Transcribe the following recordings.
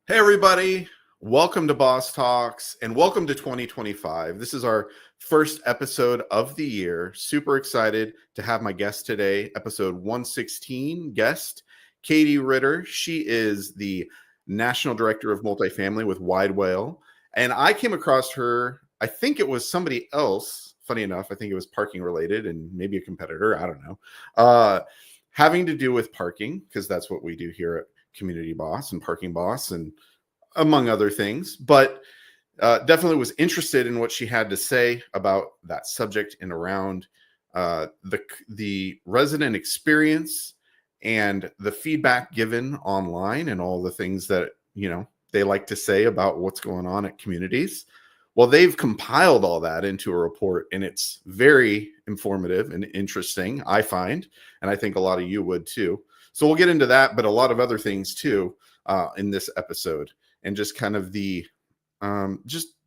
Hey, everybody. Welcome to Boss Talks and welcome to 2025. This is our first episode of the year. Super excited to have my guest today, episode 116 guest, Katie Ritter. She is the National Director of Multifamily with Widewail. And I came across her, I think it was somebody else. Funny enough, I think it was parking related and maybe a competitor. I don't know. Having to do with parking, because that's what we do here at Community Boss and Parking Boss and among other things, but definitely was interested in what she had to say about that subject and around the resident experience and the feedback given online and all the things that they like to say about what's going on at communities. Well, they've compiled all that into a report, and it's very informative and interesting, I find, and I think a lot of you would too. So we'll get into that, but a lot of other things too in this episode, and just kind of the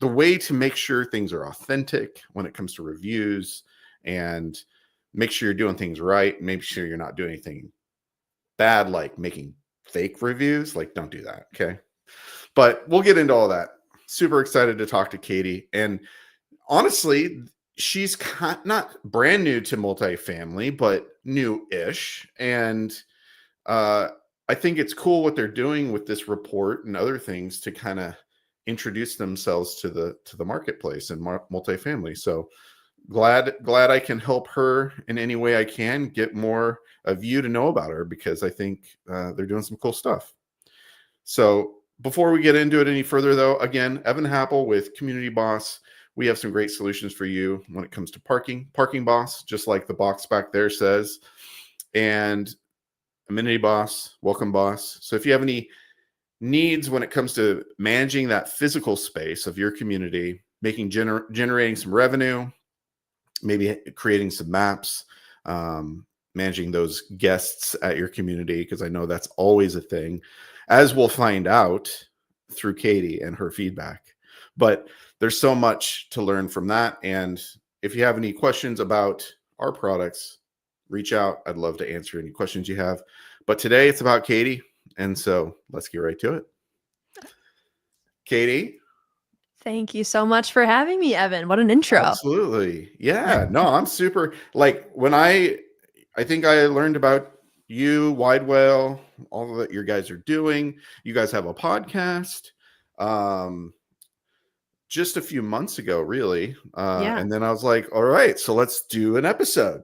way to make sure things are authentic when it comes to reviews, and make sure you're doing things right. Make sure you're not doing anything bad, like making fake reviews. Like, don't do that, okay? But we'll get into all that. Super excited to talk to Katie, and honestly, she's not brand new to multifamily, but new-ish, and I think it's cool what they're doing with this report and other things to kind of introduce themselves to the marketplace and multifamily. So glad I can help her in any way I can, get more of you to know about her, because I think they're doing some cool stuff. So before we get into it any further, though, again, Evan Happel with Community Boss. We have some great solutions for you when it comes to parking boss, just like the box back there says, and Amenity Boss, Welcome Boss. So if you have any needs when it comes to managing that physical space of your community, making generating some revenue, maybe creating some maps, managing those guests at your community, because I know that's always a thing, as we'll find out through Katie and her feedback. But there's so much to learn from that. And if you have any questions about our products, reach out. I'd love to answer any questions you have. But today it's about Katie. And so let's get right to it. Katie. Thank you so much for having me, Evan. What an intro. Absolutely. Yeah. No, I'm super, like, when I think I learned about you, Widewail, all that you guys are doing. You guys have a podcast just a few months ago, really. And then I was like, all right, so let's do an episode.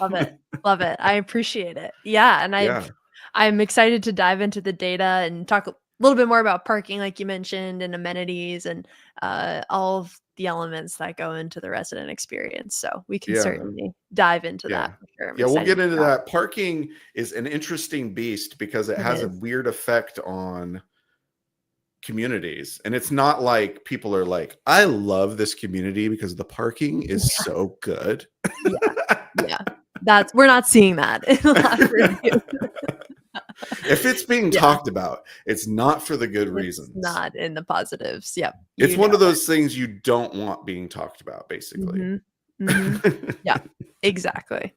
Love it. Love it. I appreciate it. Yeah. And I'm excited to dive into the data and talk a little bit more about parking, like you mentioned, and amenities and all of the elements that go into the resident experience. So we can certainly dive into that for sure. Yeah, we'll get into that. Parking is an interesting beast because it has a weird effect on communities. And it's not like people are like, I love this community because the parking is so good. Yeah. We're not seeing that in a lot of reviews. If it's being talked about, it's not for the good reasons. Not in the positives. Yep. It's one of those things you don't want being talked about, basically. Mm-hmm. Mm-hmm. Yeah, exactly.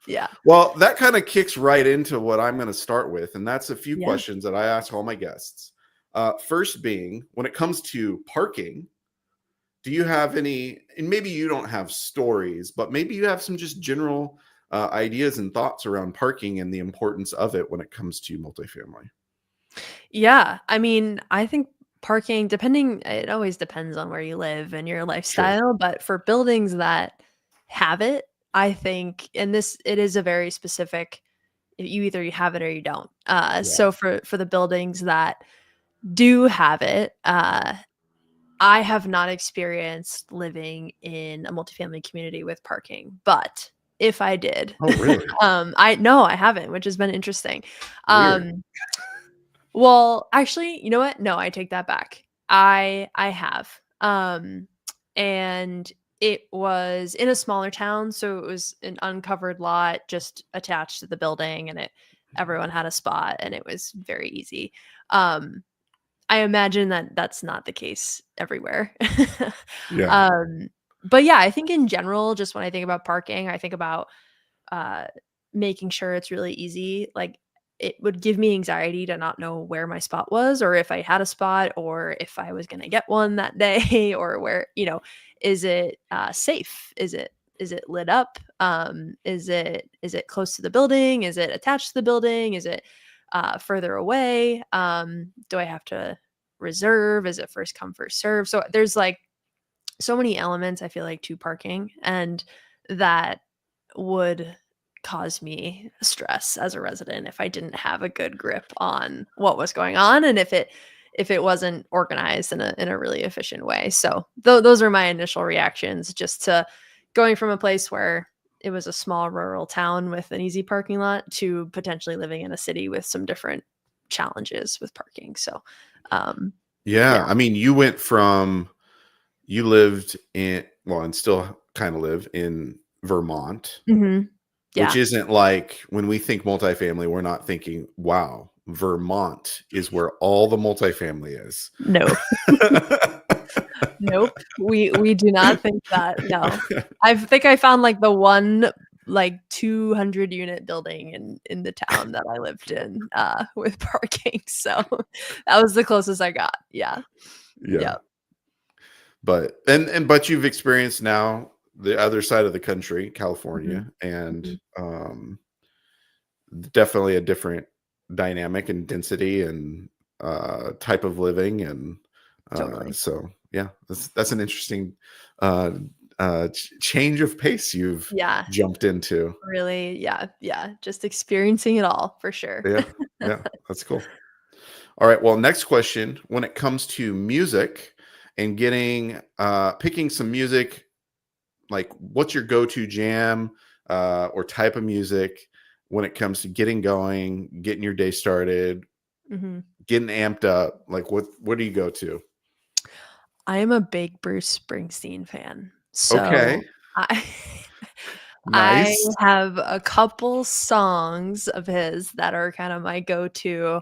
Yeah. Well, that kind of kicks right into what I'm going to start with. And that's a few questions that I ask all my guests. First being, when it comes to parking, do you have any, and maybe you don't have stories, but maybe you have some just general ideas and thoughts around parking and the importance of it when it comes to multifamily? Yeah. I mean, I think parking, it always depends on where you live and your lifestyle, but for buildings that have it, I think, and it is a very specific, you either you have it or you don't. So for the buildings that do have it, I have not experienced living in a multifamily community with parking, but if I did, really? I haven't, which has been interesting. Well, actually, you know what? No, I take that back. I have. And it was in a smaller town, so it was an uncovered lot just attached to the building, and everyone had a spot, and it was very easy. I imagine that that's not the case everywhere. But yeah, I think in general, just when I think about parking, I think about making sure it's really easy. Like, it would give me anxiety to not know where my spot was, or if I had a spot, or if I was going to get one that day, or where, is it safe? Is it lit up? Is it close to the building? Is it attached to the building? Is it further away? Do I have to reserve? Is it first come, first serve? So there's like so many elements, I feel like, to parking, and that would cause me stress as a resident if I didn't have a good grip on what was going on, and if it wasn't organized in a really efficient way. So those are my initial reactions, just to going from a place where it was a small rural town with an easy parking lot to potentially living in a city with some different challenges with parking. So yeah. Yeah. I mean, you lived in, well, and still kind of live in Vermont, Mhm. which Yeah. isn't like, when we think multifamily, we're not thinking, wow, Vermont is where all the multifamily is. No. Nope. We do not think that, no. I think I found, like, the one, like, 200 unit building in the town that I lived in, with parking, so that was the closest I got. Yeah. Yeah. Yep. But you've experienced now the other side of the country, Mhm. California, and Mhm. definitely a different dynamic and density and type of living, and Totally. so yeah, that's an interesting uh, change of pace you've Yeah. jumped into. Really, yeah, yeah, just experiencing it all for sure. Yeah, yeah, that's cool. All right, well, next question: when it comes to music and getting picking some music, like, what's your go-to jam or type of music when it comes to getting going, getting your day started, Mhm. getting amped up? Like, what do you go to? I am a big Bruce Springsteen fan, so Okay, I I nice. have a couple songs of his that are kind of my go-to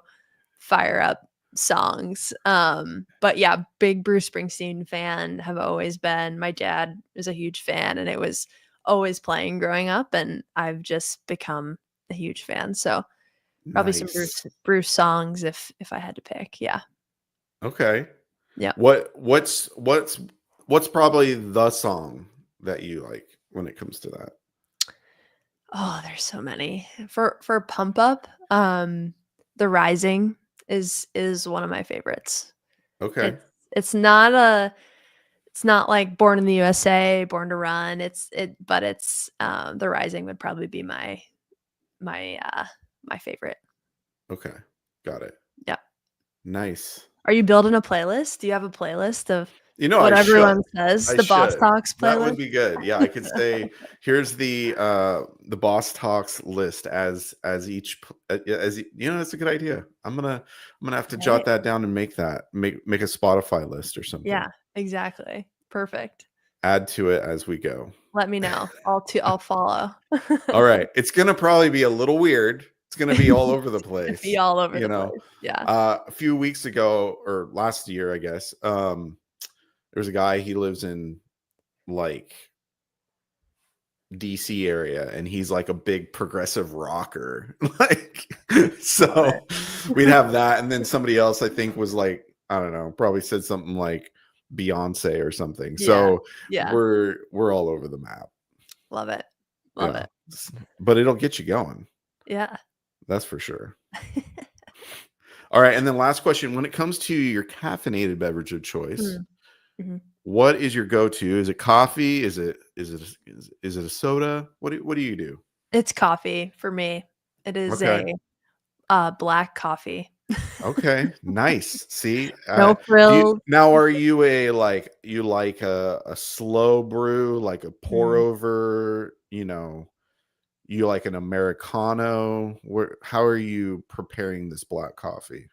fire up songs. But yeah, big Bruce Springsteen fan, have always been. My dad is a huge fan, and it was always playing growing up, and I've just become a huge fan. So probably some Nice. Bruce songs if I had to pick. Yeah. Okay. Yeah. What's probably the song that you like when it comes to that? Oh, there's so many. For Pump Up, The Rising is one of my favorites. Okay. It's not a it's not like Born in the USA, Born to Run. The Rising would probably be my my favorite. Okay. Got it. Yeah. Nice. Are you building a playlist? Do you have a playlist of I what should. everyone says? I The Boss should. Talks That would playlist? be good. Yeah, I could say, here's the Boss Talks list as each that's a good idea. I'm gonna have to jot Right. that down and make a Spotify list or something. Yeah, exactly. Perfect. Add to it as we go. Let me know. I'll follow. All right. It's gonna probably be a little weird. It's gonna be all over the Gonna be place. all over the place. Yeah. A few weeks ago, or last year, I guess, there's a guy, he lives in, like, DC area, and he's like a big progressive rocker. Like, Love so we'd it. have that, and then somebody else, I think, was like, I don't know, probably said something like Beyonce or something. Yeah. So Yeah. we're all over the map. Love it. Love Yeah. it. But it'll get you going. Yeah. That's for sure. All right, and then last question: when it comes to your caffeinated beverage of choice, Mm. Mhm. what is your go-to? Is it coffee? Is it a soda? What do you do? It's coffee for me. It is Okay. black coffee. Okay, nice. See, No frills. are you you like a slow brew, like a pour Mm. over, you like an Americano? How are you preparing this black coffee?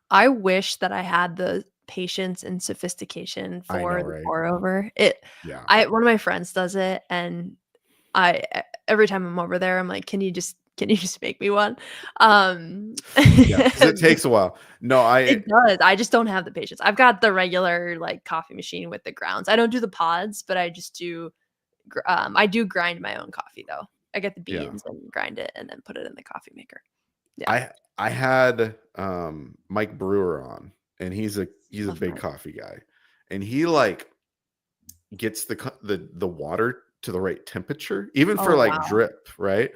I wish that I had the patience and sophistication I know, for the right? pour over. It Yeah. I One of my friends does it, and every time I'm over there, I'm like, "Can you just make me one?" Yeah, because it And takes a while. No, I it does. I just don't have the patience. I've got the regular, like, coffee machine with the grounds. I don't do the pods, but I just do I do grind my own coffee, though. I get the yeah. beans and grind it and then put it in the coffee maker. Yeah. I had Mike Brewer on, and he's a Love big Mike. coffee guy, and he like gets the water to the right temperature, even for Oh, like wow. drip, right?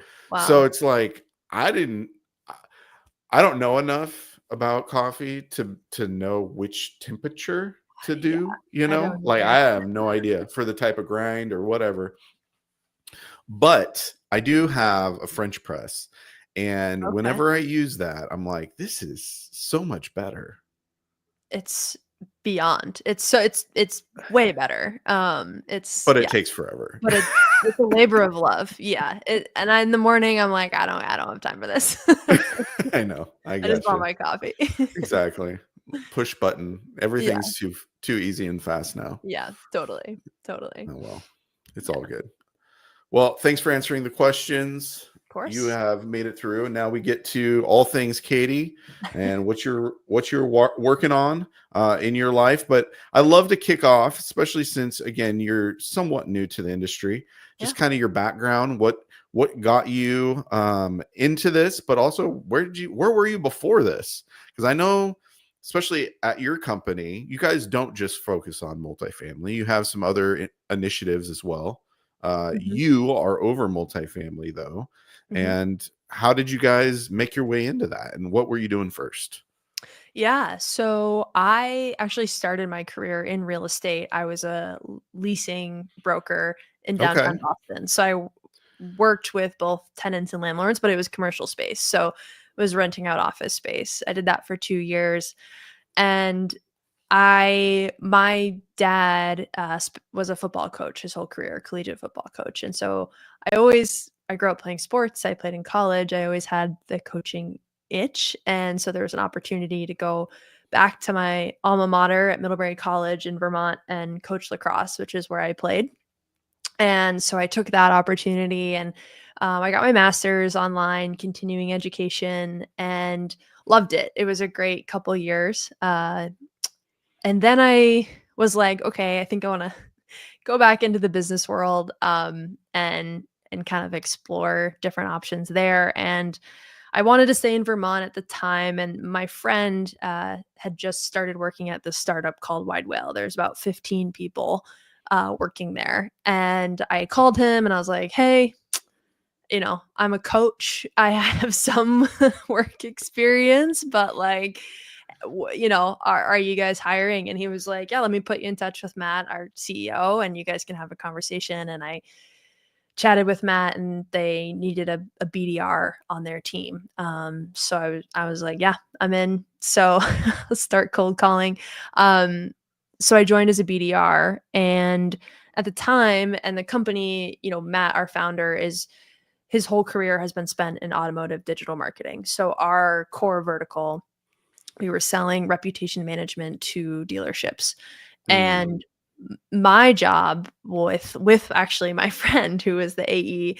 So Wow. it's like I don't know enough about coffee to know which temperature to Yeah, do, I don't like I either. have no idea for the type of grind or whatever. But I do have a French press, and Okay. whenever I use that, I'm like, this is so much better. It's beyond. It's way better. It's But it yeah, takes forever. but it's a labor of love. Yeah. In the morning, I'm like, I don't have time for this. I know. I I just got want you. my coffee. Exactly. Push button. Yeah. Everything's too easy and fast now. Yeah. Totally. Totally. Oh well. It's Yeah. all good. Well, thanks for answering the questions. Of You course. have made it through, and now we get to all things Katie and what you're working on in your life. But I love to kick off, especially since again you're somewhat new to the industry. Yeah. Just kind of your background, what got you into this, but also where were you before this? Because I know, especially at your company, you guys don't just focus on multifamily. You have some other initiatives as well. Mhm. You are over multifamily though. Mhm. And how did you guys make your way into that? And what were you doing first? Yeah, so I actually started my career in real estate. I was a leasing broker in downtown Okay. Boston. So worked with both tenants and landlords, but it was commercial space. So I was renting out office space. I did that for 2 years, and my dad was a football coach his whole career, collegiate football coach, and so I grew up playing sports. I played in college. I always had the coaching itch, and so there was an opportunity to go back to my alma mater at Middlebury College in Vermont and coach lacrosse, which is where I played. And so I took that opportunity, and I got my master's online, continuing education, and loved it. It was a great couple years. And then I was like, okay, I think I want to go back into the business world, and kind of explore different options there. And I wanted to stay in Vermont at the time, and my friend had just started working at this startup called Widewail. There's about 15 people working there, and I called him and I was like, "Hey, I'm a coach. I have some work experience, but like, are you guys hiring?" And he was like, "Yeah, let me put you in touch with Matt, our CEO, and you guys can have a conversation." And I chatted with Matt, and they needed a BDR on their team. So I was like, yeah, I'm in. So let's start cold calling. Um, so I joined as a BDR, and at the time, and the company, Matt, our founder, is his whole career has been spent in automotive digital marketing. So our core vertical, we were selling reputation management to dealerships. Mm, And my job with actually my friend who was the AE,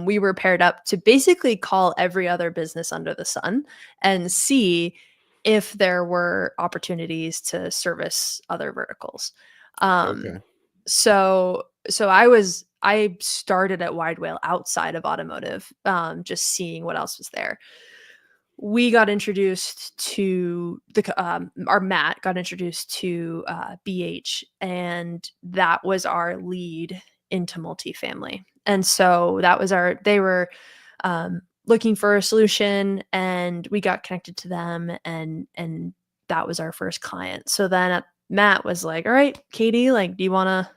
we were paired up to basically call every other business under the sun and see if there were opportunities to service other verticals. Um, okay. so I started at Widewail outside of automotive, just seeing what else was there. We got introduced to our Matt got introduced to BH, and that was our lead into multifamily. And so that was they were looking for a solution, and we got connected to them, and that was our first client. So then Matt was like, "All right, Katie, like, do you want to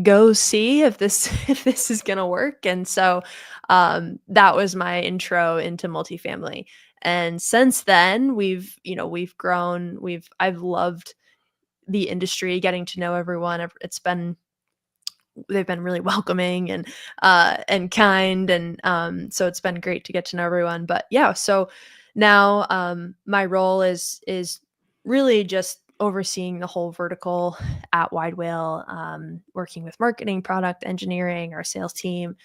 go see if this if this is gonna work?" And so that was my intro into multifamily. And since then, we've grown. I've loved the industry, getting to know everyone. They've been really welcoming and kind, and so it's been great to get to know everyone. But yeah, so now my role is really just overseeing the whole vertical at Widewail, working with marketing, product engineering, our sales team,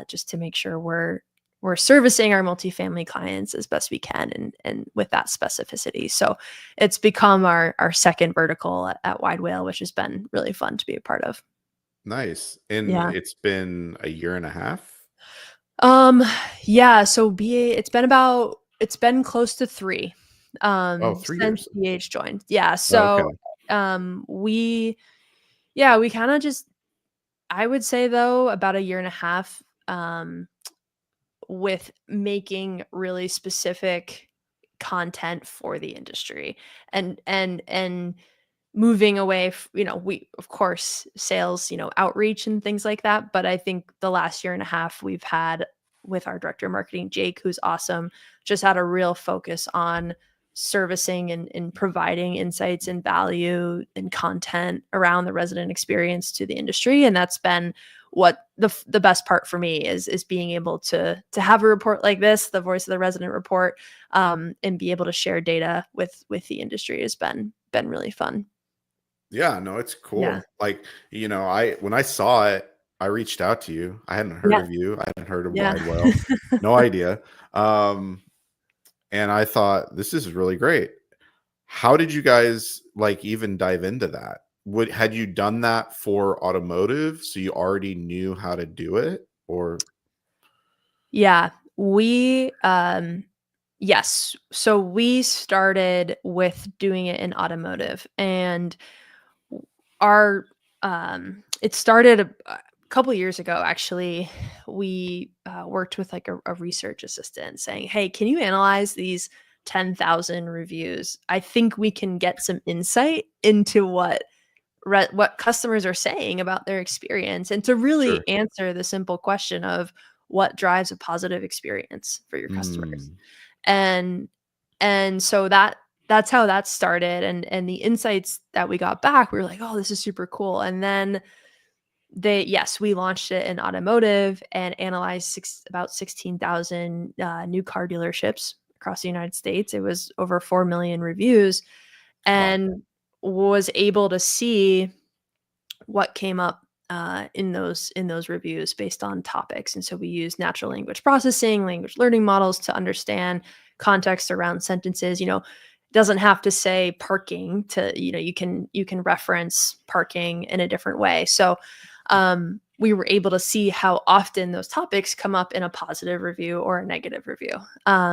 just to make sure we're servicing our multifamily clients as best we can, and with that specificity. So it's become our second vertical at Widewail, which has been really fun to be a part of. Nice. And Yeah. it's been a year and a half. Um, yeah, so BA, it's been close to 3, Oh, 3 since years. BH joined. Yeah, Okay. so, we we kinda just I would say, though, about a year and a half, with making really specific content for the industry and moving away we of course sales outreach and things like that, but I think the last year and a half we've had with our director of marketing Jake, who's awesome, just had a real focus on servicing and providing insights and value and content around the resident experience to the industry, and that's been what the best part for me is being able to have a report like this, the voice of the resident report, and be able to share data with the industry has been really fun. Yeah, no, it's Yeah. cool. Like, I when I saw it, I reached out to you. I hadn't heard Yeah. of you. I hadn't heard of Yeah. Widewell. No idea. Um, and I thought this is really great. How did you guys like even dive into that? Had you done that for automotive, so you already knew how to do it? Or Yeah. Yes. So we started with doing it in automotive, and our it started a couple years ago actually. We worked with like a research assistant saying, hey, can you analyze these 10,000 reviews? I think we can get some insight into what customers are saying about their experience, and to sure. really answer the simple question of what drives a positive experience for your customers. Mm, And so that's how that started, and the insights that we got back, we were like, "Oh, this is super cool." And then we launched it in automotive and analyzed about 16,000 new car dealerships across the United States. It was over 4 million reviews, wow. and was able to see what came up in those reviews based on topics. And so we use natural language processing, language learning models to understand context around sentences. It doesn't have to say parking to you can reference parking in a different way. So we were able to see how often those topics come up in a positive review or a negative review.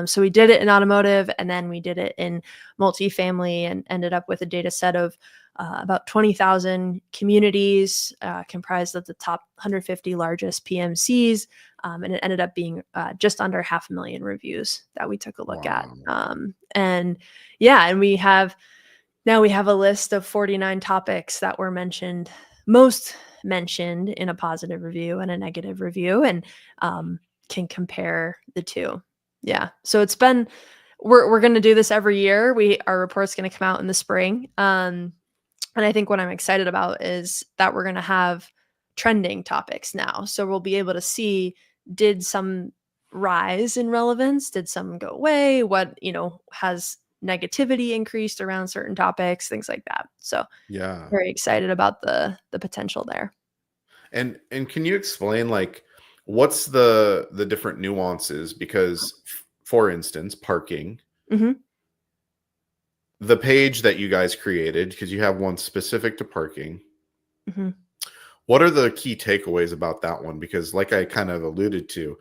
So we did it in automotive, and then we did it in multifamily, and ended up with a data set of about 20,000 communities comprised of the top 150 largest PMCs. And it ended up being just under 500,000 reviews that we took a look at. Wow. And yeah, and we have a list of 49 topics that were most mentioned in a positive review and a negative review, and can compare the two. Yeah. So we're going to do this every year. Our report's going to come out in the spring. And I think what I'm excited about is that we're going to have trending topics now. So we'll be able to see, did some rise in relevance? Did some go away? Has negativity increased around certain topics, things like that. So Yeah. very excited about the potential there. And can you explain like what's the different nuances? Because for instance, parking, Mhm. the page that you guys created, because you have one specific to parking. Mhm. What are the key takeaways about that one? Because like I kind of alluded to,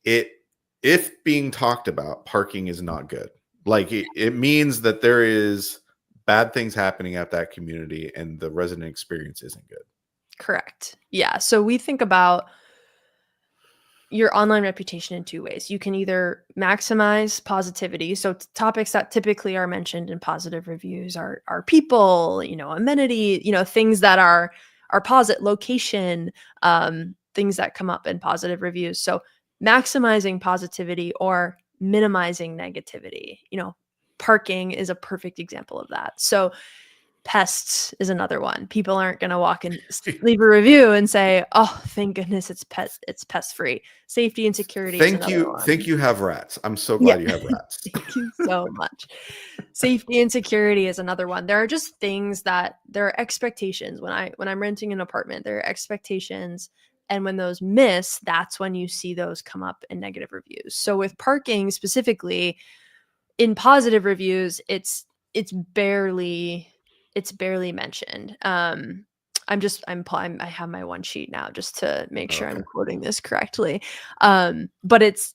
it if being talked about, parking is not good. Like it means that there is bad things happening at that community and the resident experience isn't good. Correct. Yeah. So we think about your online reputation in two ways. You can either maximize positivity. So topics that typically are mentioned in positive reviews are people, amenity, things that are positive, location, things that come up in positive reviews. So maximizing positivity or minimizing negativity. Parking is a perfect example of that. So pests is another one. People aren't going to walk and leave a review and say, "Oh, thank goodness it's pest free." Safety and security is Thank another you. Think one. you have rats. I'm so Yeah. glad you have rats. Thank you so much. Safety and security is another one. There are just things that there are expectations when I'm renting an apartment. There are expectations, and when those miss, that's when you see those come up in negative reviews. So with parking specifically, in positive reviews, it's barely mentioned. I have my one sheet now just to make sure Okay. I'm quoting this correctly. But it's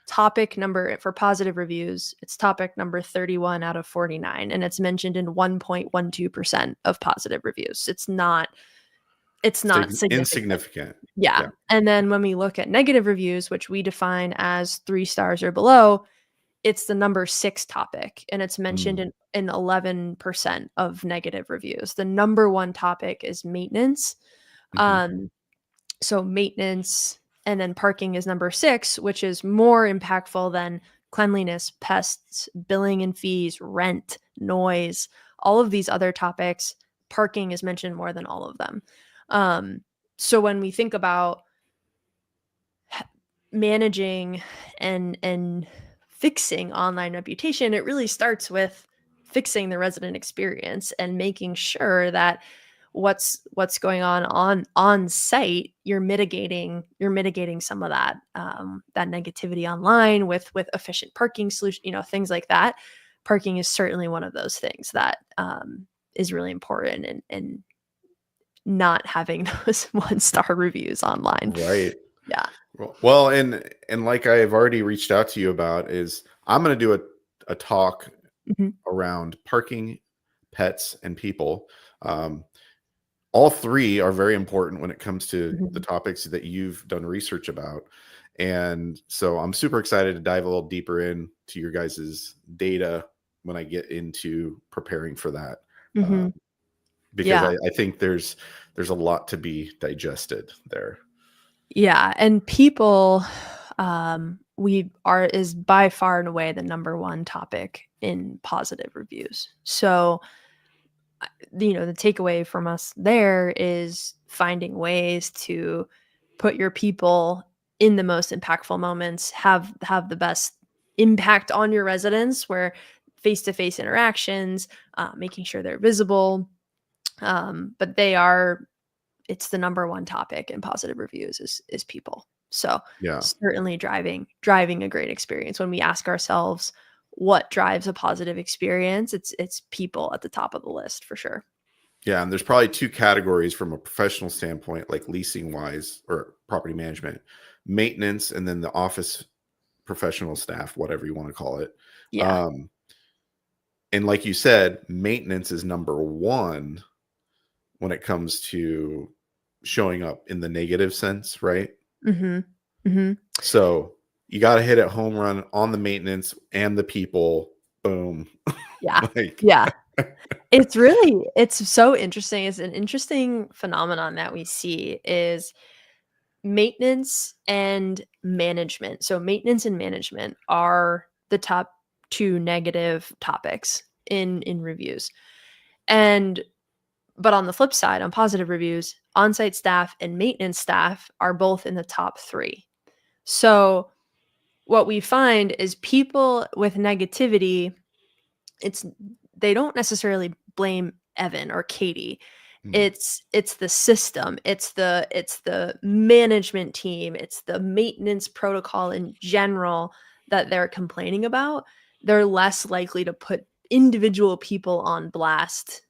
topic number for positive reviews. It's topic number 31 out of 49, and it's mentioned in 1.12% of positive reviews. It's not significant. Insignificant. Yeah. Yeah. And then when we look at negative reviews, which we define as 3 stars or below, it's the number 6 topic, and it's mentioned Mm. in 11% of negative reviews. The number 1 topic is maintenance. Mhm. Um, so maintenance, and then parking is number 6, which is more impactful than cleanliness, pests, billing and fees, rent, noise, all of these other topics. Parking is mentioned more than all of them. Um, so when we think about managing and fixing online reputation, it really starts with fixing the resident experience and making sure that what's going on site, you're mitigating some of that negativity online with efficient parking solution, things like that. Parking is certainly one of those things that is really important, and not having those 1-star reviews online. Right. Yeah. Well, and like I've already reached out to you about is I'm going to do a talk Mhm. around parking, pets, and people. Um, all three are very important when it comes to the Mhm. topics that you've done research about. And so I'm super excited to dive a little deeper into your guys's data when I get into preparing for that. Mhm. Because Yeah. I think there's a lot to be digested there. Yeah, and people, we are is by far and away the number 1 topic in positive reviews. So, the takeaway from us there is finding ways to put your people in the most impactful moments, have the best impact on your residents, where face-to-face interactions, making sure they're visible, but it's the number 1 topic in positive reviews is people. So, Yeah. certainly driving a great experience. When we ask ourselves what drives a positive experience, it's people at the top of the list for sure. Yeah, and there's probably two categories from a professional standpoint, like leasing wise or property management, maintenance, and then the office professional staff, whatever you want to call it. Yeah. Um, and like you said, maintenance is number one when it comes to showing up in the negative sense, right? Mhm. Mhm. So you got to hit it home run on the maintenance and the people. Boom. Yeah. Like, Yeah. It's so interesting. It's an interesting phenomenon that we see is maintenance and management. So maintenance and management are the top 2 negative topics in reviews. And but on the flip side, on positive reviews, on-site staff and maintenance staff are both in the top 3. So what we find is people with negativity, it's they don't necessarily blame Evan or Katie. hmm, It's the system, it's the management team, it's the maintenance protocol in general that they're complaining about. They're less likely to put individual people on blast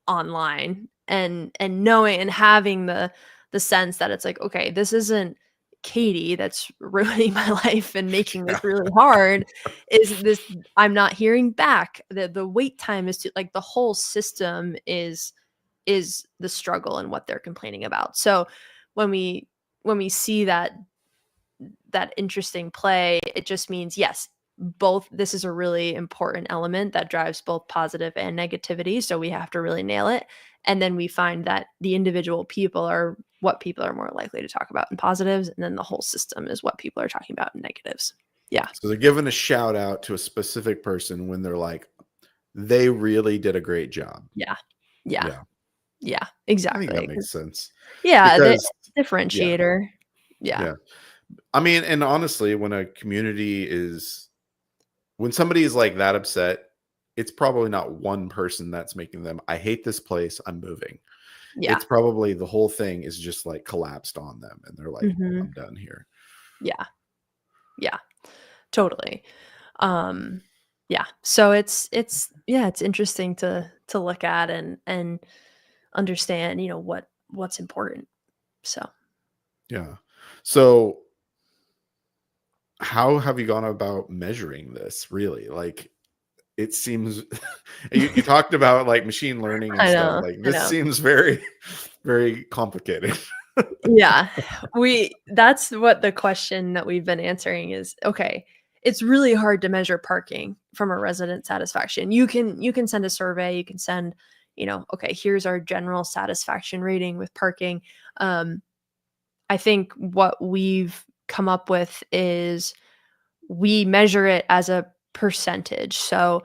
online, and knowing and having the sense that it's like, okay, this isn't Katie that's ruining my life and making this yeah, really hard. Is this I'm not hearing back. The wait time is too, like, the whole system is the struggle and what they're complaining about. So when we see that interesting play, it just means, yes, both this is a really important element that drives both positive and negativity. So we have to really nail it. And then we find that the individual people are what people are more likely to talk about in positives, and then the whole system is what people are talking about in negatives. Yeah. so they're giving a shout out to a specific person when they're like, they really did a great job. Yeah. Yeah. Yeah, Yeah. I think that Exactly. makes sense Yeah, the because, yeah, differentiator. Yeah. yeah. I mean, and honestly, when a community is, when somebody is like that upset, it's probably not one person that's making them, I hate this place, I'm moving. Yeah. It's probably the whole thing is just like collapsed on them and they're like, Mhm. I'm done here. Yeah. Yeah. Totally. Um, yeah. So it's interesting to look at and understand, what what's important. So Yeah. So how have you gone about measuring this really? Like, it seems you talked about like machine learning and I stuff. know, Like, I this know. seems very, very complicated. Yeah. That's what the question that we've been answering is, okay, it's really hard to measure parking from a resident satisfaction. You can send a survey, you can send, okay, here's our general satisfaction rating with parking. Um, I think what we've come up with is we measure it as a percentage. So,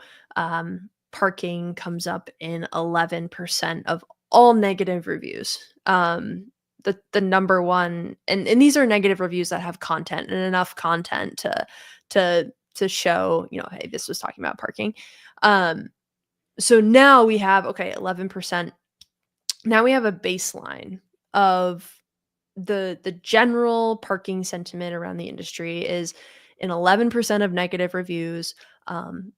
parking comes up in 11% of all negative reviews. The number one, and these are negative reviews that have content and enough content to show, hey, this was talking about parking. Um, so now we have, okay, 11%. Now we have a baseline of the general parking sentiment around the industry is in 11% of negative reviews.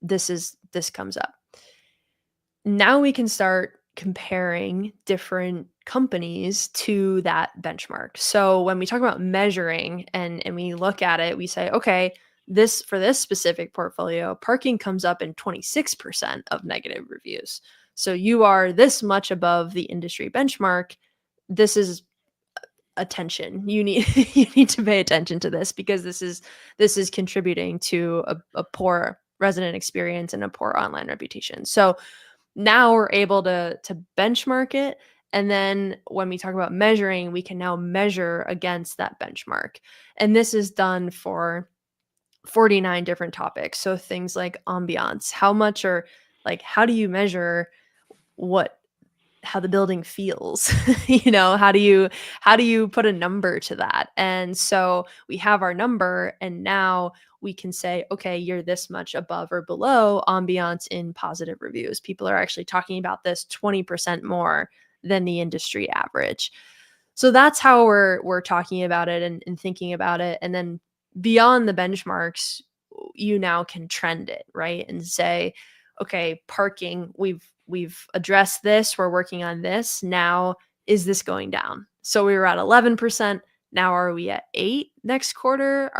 This comes up. Now we can start comparing different companies to that benchmark. So when we talk about measuring and we look at it, we say, okay, this for this specific portfolio, parking comes up in 26% of negative reviews. So you are this much above the industry benchmark. This is attention. You need you need to pay attention to this because this is contributing to a poor resident experience and a poor online reputation. So now we're able to benchmark it, and then when we talk about measuring, we can now measure against that benchmark. And this is done for 49 different topics. So things like ambiance, how much or like how do you measure what how the building feels? How do you put a number to that? And so we have our number, and now we can say, okay, you're this much above or below ambiance in positive reviews. People are actually talking about this 20% more than the industry average. So that's how we're talking about it and thinking about it. And then beyond the benchmarks, you now can trend it, right? And say, okay, parking, we've addressed this, we're working on this. Now, is this going down? So we were at 11%. Now are we at 8 next quarter?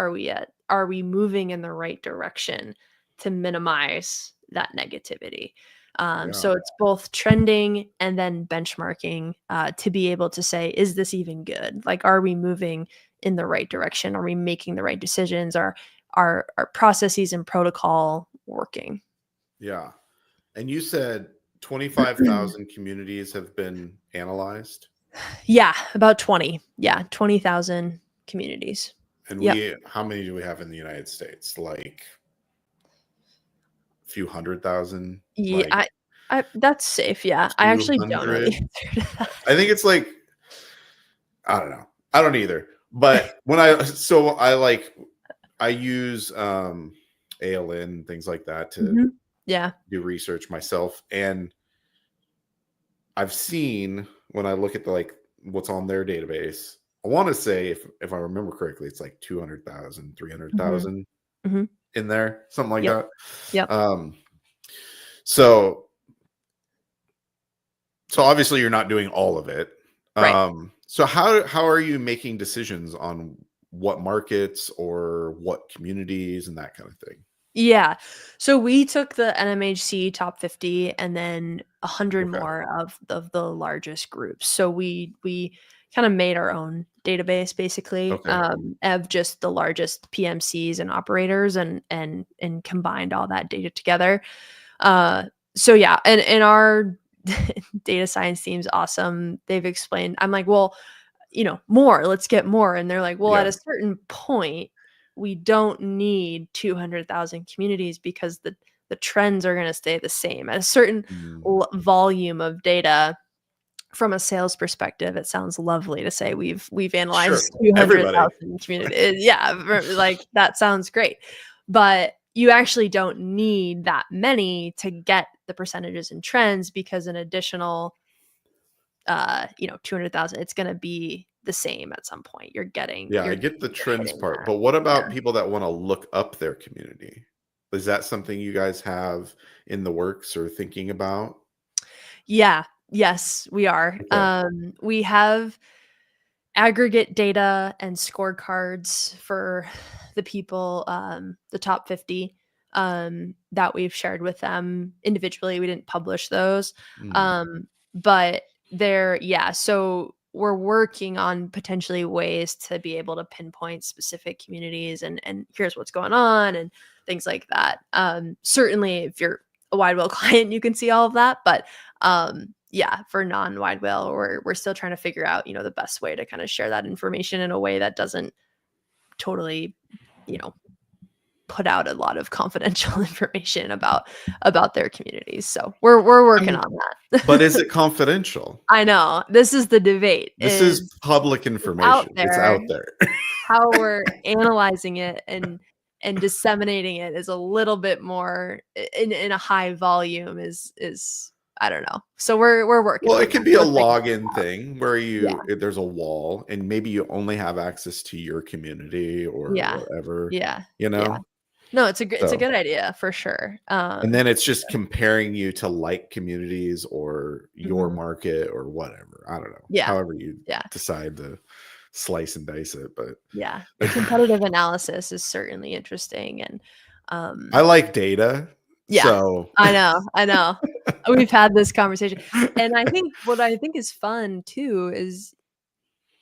Are we moving in the right direction to minimize that negativity? Yeah. So it's both trending and then benchmarking to be able to say, is this even good? Like, are we moving in the right direction? Are we making the right decisions? Are our processes and protocol working? Yeah. And you said 25,000 communities have been analyzed. Yeah, about 20. Yeah, 20,000 communities. And Yep. how many do we have in the United States? Like a few 100,000, Yeah, like I that's safe. Yeah, I actually don't know the 200. answer to that. I think it's like, I don't know. I don't either. But when I use ALN, things like that to Mhm. Yeah. do research myself. And I've seen when I look at what's on their database, I want to say if I remember correctly, it's like 200,000, three hundred Mhm. thousand Mhm. in there, something like Yep. that. Yep. Um, so so obviously you're not doing all of it. Right. So how are you making decisions on what markets or what communities and that kind of thing? Yeah. So we took the NMHC top 50 and then 100 Okay. more of the largest groups. So we kind of made our own database basically Okay. of just the largest PMCs and operators and combined all that data together. Uh, so yeah, and our data science team's awesome. They've explained. I'm like, well, more, let's get more. And they're like, well, at Yeah. a certain point, we don't need 200,000 communities because the trends are going to stay the same at a certain Mm, volume of data. From a sales perspective, it sounds lovely to say we've sure. analyzed Everybody. 200,000 communities. Yeah, like that sounds great. But you actually don't need that many to get the percentages and trends because an additional 200,000, it's going to be the same at some point. You're getting Yeah, I you're get the you're trends hitting part, that. but what about Yeah. people that want to look up their community? Is that something you guys have in the works or thinking about? Yeah. Yes, we are. Okay. We have aggregate data and scorecards for the people, the top 50, that we've shared with them individually. We didn't publish those. Mm. But yeah, so we're working on potentially ways to be able to pinpoint specific communities and here's what's going on and things like that. Certainly if you're a Widewail client, you can see all of that, but yeah, for non-Widewail, we're still trying to figure out, the best way to kind of share that information in a way that doesn't totally, you know, put out a lot of confidential information about their communities. So we're I working mean, on but is that. it confidential? I know. This is the debate This is is public it's out information. It's there. out there. How we're analyzing it and disseminating it is a little bit more in a high volume is I don't know. So we're working Well, on it could that. be a We're figuring it login out. thing where Yeah. there's a wall and maybe you only have access to your community or Yeah. whatever, Yeah. you Yeah. know? No, it's a So, good idea for sure. and then it's just comparing you to like communities or your Mhm. market or whatever. I don't know. Yeah. However you Yeah. decide to slice and dice it, but Yeah. The competitive analysis is certainly interesting and, I like data. yeah. So, I know, I know. We've had this conversation, and I think what I think is fun too is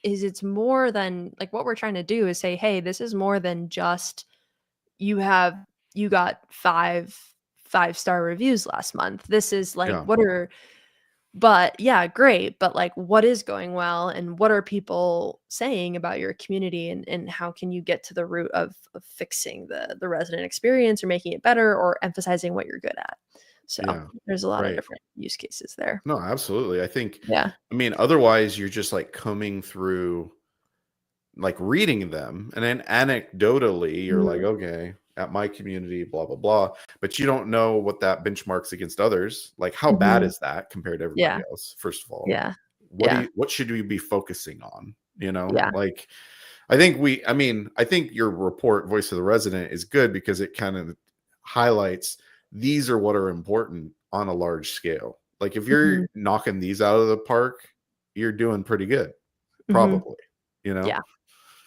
it's more than like, what we're trying to do is say, "Hey, this is more than just you have you got 5-star reviews last month." This is like, yeah. what are but yeah, great, but, like, what is going well, and what are people saying about your community, and how can you get to the root of fixing the resident experience or making it better or emphasizing what you're good at? So, Yeah. there's a lot of Right. different use cases there. No, absolutely. Yeah. I mean, otherwise you're just like combing through like reading them and then anecdotally you're like, Mhm. okay, at my community, blah, blah, blah. But you don't know what that benchmarks against others. Like, how bad Mhm. is that compared to everybody Yeah. else? First of all, Yeah. Yeah. what should we be focusing on? Yeah. Like I mean, I think your report, Voice of the Resident, is good because it kind of highlights these are what are important on a large scale. Like if you're Mhm. knocking these out of the park, you're doing pretty good, Mhm. probably, you know? Yeah.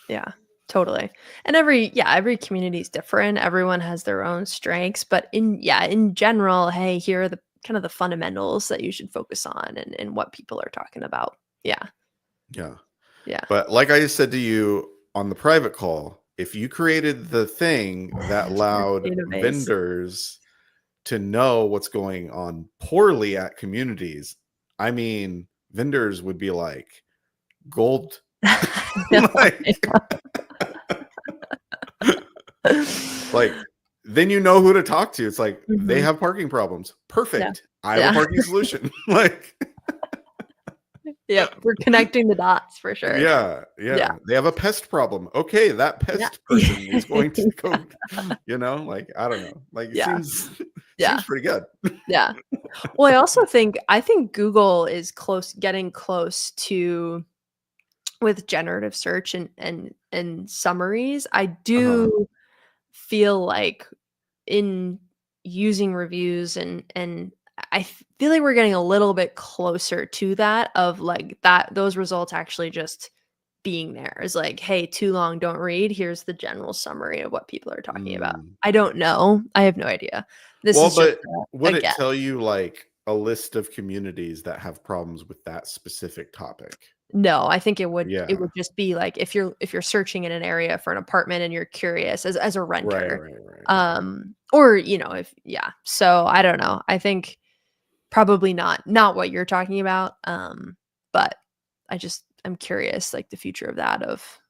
Yeah. Totally. And every community is different. Everyone has their own strengths, but in general, hey, here are the kind of the fundamentals that you should focus on and what people are talking about. Yeah. Yeah. Yeah. But like I said to you on the private call, if you created the thing that Your allowed database. vendors to know what's going on poorly at communities, I mean, vendors would be like gold. I know. like, like, then you know who to talk to. It's like they Mhm. have parking problems. Yeah. Perfect. I have a Yeah. parking solution. like, Yep. We're connecting the dots for sure. yeah, Yeah. yeah. They have a pest problem. Okay, that Yeah. pest person is going to go, like I don't know. Like it Yeah. seems Yeah. seems pretty good. Yeah. Well, I think Google is getting close to with generative search and summaries. I Uh-huh. do feel like in using reviews and I feel like we're getting a little bit closer to that of like that those results actually just being there is like, hey, too long, don't read. Here's the general summary of what people are talking about. Mm. I don't know. I have no idea. This Well, is just but a would it guess. tell you like a list of communities that have problems with that specific topic? No, I think it Yeah. would just be like if you're searching in an area for an apartment and you're curious as a Right, renter, right, right. or if yeah. So I don't know. I think probably not what you're talking about. But I'm curious like the future of that of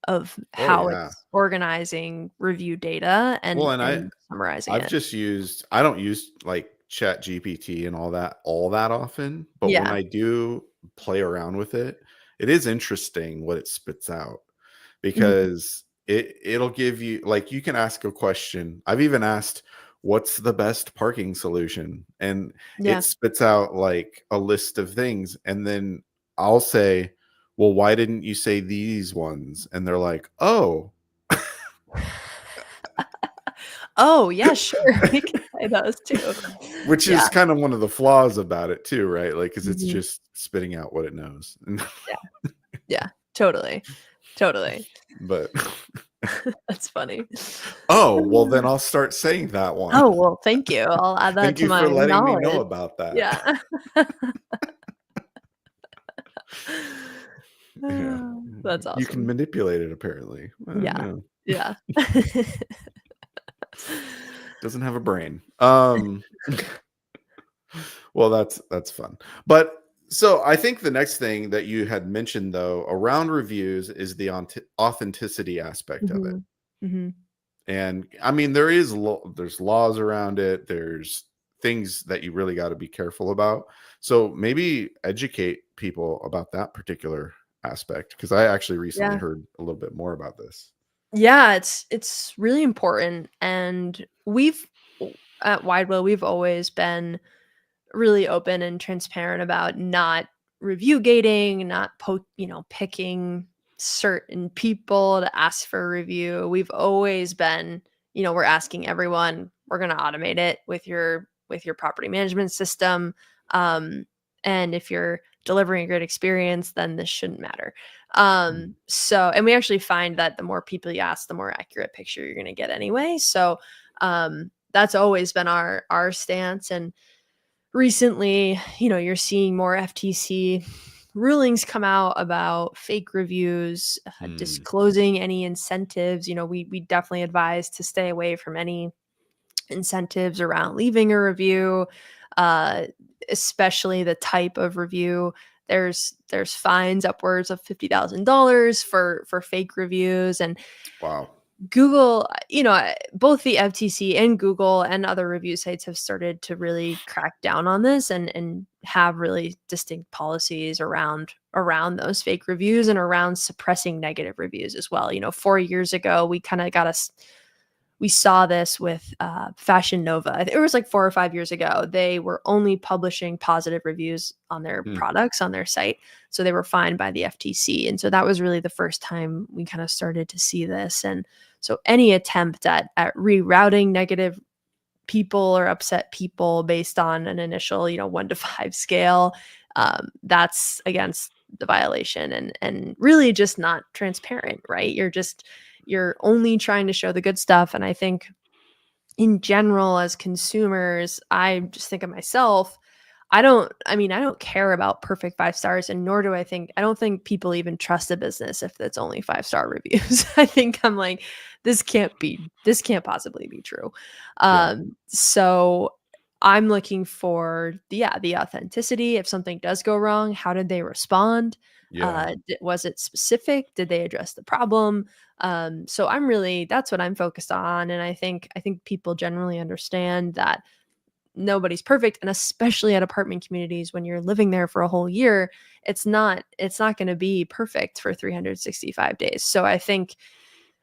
Oh how yeah. it's organizing review data Well, and and and summarizing I've it. just used I don't use like Chat GPT and all that often, but when Yeah. I do play around with it, it is interesting what it spits out Mhm. because it'll give you like you can ask a question. I've even asked what's the best parking solution and it Yeah. spits out like a list of things and then I'll say, "Well, why didn't you say these ones?" And they're like, "Oh, Oh, yeah, sure. We can It does too. Which Yeah. is kind of one of the flaws about it too, right? Like, because it's Mhm. just spitting out what it knows. Yeah. Yeah. Totally. Totally. But That's funny. oh, well, then I'll start saying that one. Oh, well, thank you. I'll add that Thank to you for my letting me know knowledge. about that. Yeah. Yeah. That's You can awesome. manipulate it apparently. I don't Yeah. know. Yeah. Doesn't have a brain. Well, that's fun. But so I think the next thing that you had mentioned though around reviews is the authenticity aspect of it. Mhm. Mhm. And I mean, there's laws around it. There's things that you really got to be careful about. So maybe educate people about that particular aspect because I actually recently Yeah. heard a little bit more about this. Yeah, it's really important, and we've at Widewail, we've always been really open and transparent about not review gating, not picking certain people to ask for a review. We've always been, we're asking everyone, we're going to automate it with your property management system. Um, and if you're delivering a great experience, then this shouldn't matter. Mm. And we actually find that the more people you ask, the more accurate picture you're going to get anyway. So that's always been our stance. And recently, you're seeing more FTC rulings come out about fake reviews, Mm. disclosing any incentives. We definitely advise to stay away from any incentives around leaving a review, uh, especially the type of review. There's fines upwards of $50,000 for fake reviews, and Wow. Google, both the FTC and Google and other review sites have started to really crack down on this and have really distinct policies around those fake reviews and around suppressing negative reviews as well. 4 years ago, we kind of we saw this with Fashion Nova. I think it was like 4 or 5 years ago. They were only publishing positive reviews on their Mm. products on their site. So they were fined by the FTC. And so that was really the first time we kind of started to see this. And so any attempt at rerouting negative people or upset people based on an initial, 1 to 5 scale, that's against the violation and really just not transparent, right? You're only trying to show the good stuff. And I think in general, as consumers, I just think of myself, I don't care about perfect 5 stars, and nor do I don't think people even trust a business if it's only 5-star reviews. I think I'm like, this can't possibly be true. Yeah. So I'm looking for the authenticity. If something does go wrong, how did they respond? Yeah. Was it specific? Did they address the problem? So that's what I'm focused on. And I think people generally understand that nobody's perfect, and especially at apartment communities when you're living there for a whole year, it's not going to be perfect for 365 days. So I think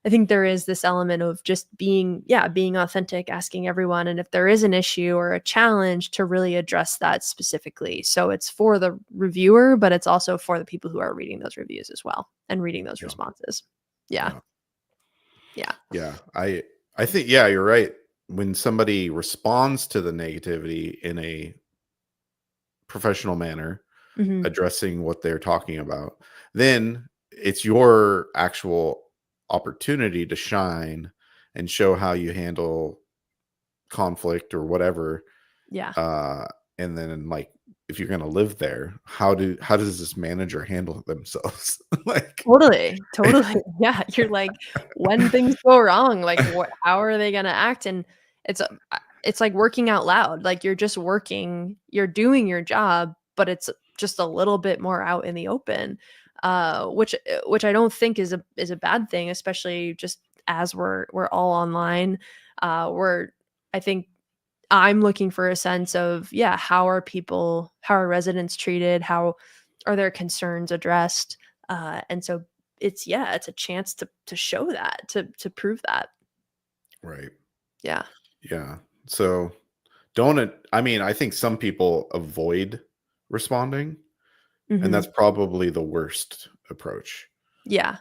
there is this element of just being authentic, asking everyone, and if there is an issue or a challenge, to really address that specifically. So it's for the reviewer, but it's also for the people who are reading those reviews as well and reading those Yeah. responses. Yeah. Yeah. Yeah. Yeah. I think yeah, you're right. When somebody responds to the negativity in a professional manner, Mhm. addressing what they're talking about, then it's your actual opportunity to shine and show how you handle conflict or whatever. Yeah. Uh, and then like if you're gonna live there, how does this manager handle themselves? Like Totally, totally. Yeah, you're like, when things go wrong, like, how are they gonna act? And it's, it's like working out loud. Like, you're just working, you're doing your job, but it's just a little bit more out in the open, which I don't think is a bad thing, especially just as we're all online. We're I think I'm looking for a sense of, yeah, how are residents treated? How are their concerns addressed? And so it's a chance to show that, to prove that. right. Yeah. Yeah. So don't it I mean, I think some people avoid responding, and Mhm. that's probably the worst approach. Yeah.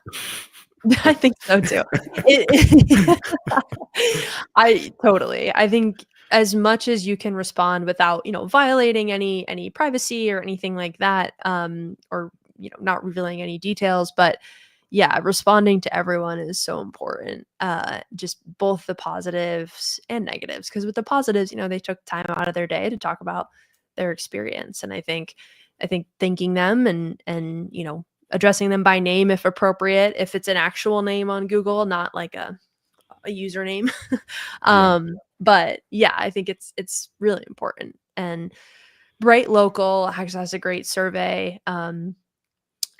I think so too. It I totally. I think as much as you can respond without, violating any privacy or anything like that, or, not revealing any details, but yeah, responding to everyone is so important. Just both the positives and negatives. Because with the positives, they took time out of their day to talk about their experience. And I think thanking them and addressing them by name if appropriate, if it's an actual name on Google, not like a username. Yeah. But yeah, I think it's really important. And Bright Local actually has a great survey.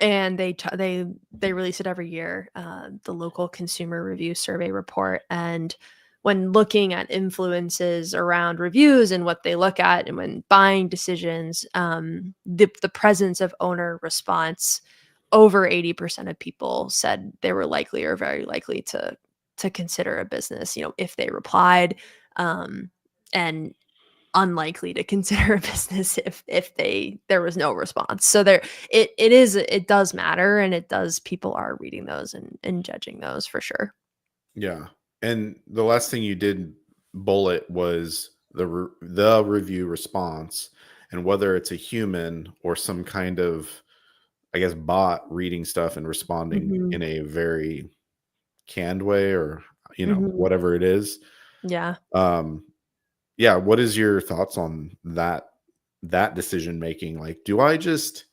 And they release it every year, the local consumer review survey report. And when looking at influences around reviews and what they look at, and when buying decisions, the presence of owner response, over 80% of people said they were likely or very likely to consider a business, if they replied, and unlikely to consider a business if there was no response. So it does matter, and it does, people are reading those and judging those for sure. Yeah. And the last thing you did bullet was the review response, and whether it's a human or some kind of, I guess, bot reading stuff and responding Mhm. in a very canned way, or Mhm. whatever it is. Yeah. Um yeah, what is your thoughts on that decision making? Like, do I just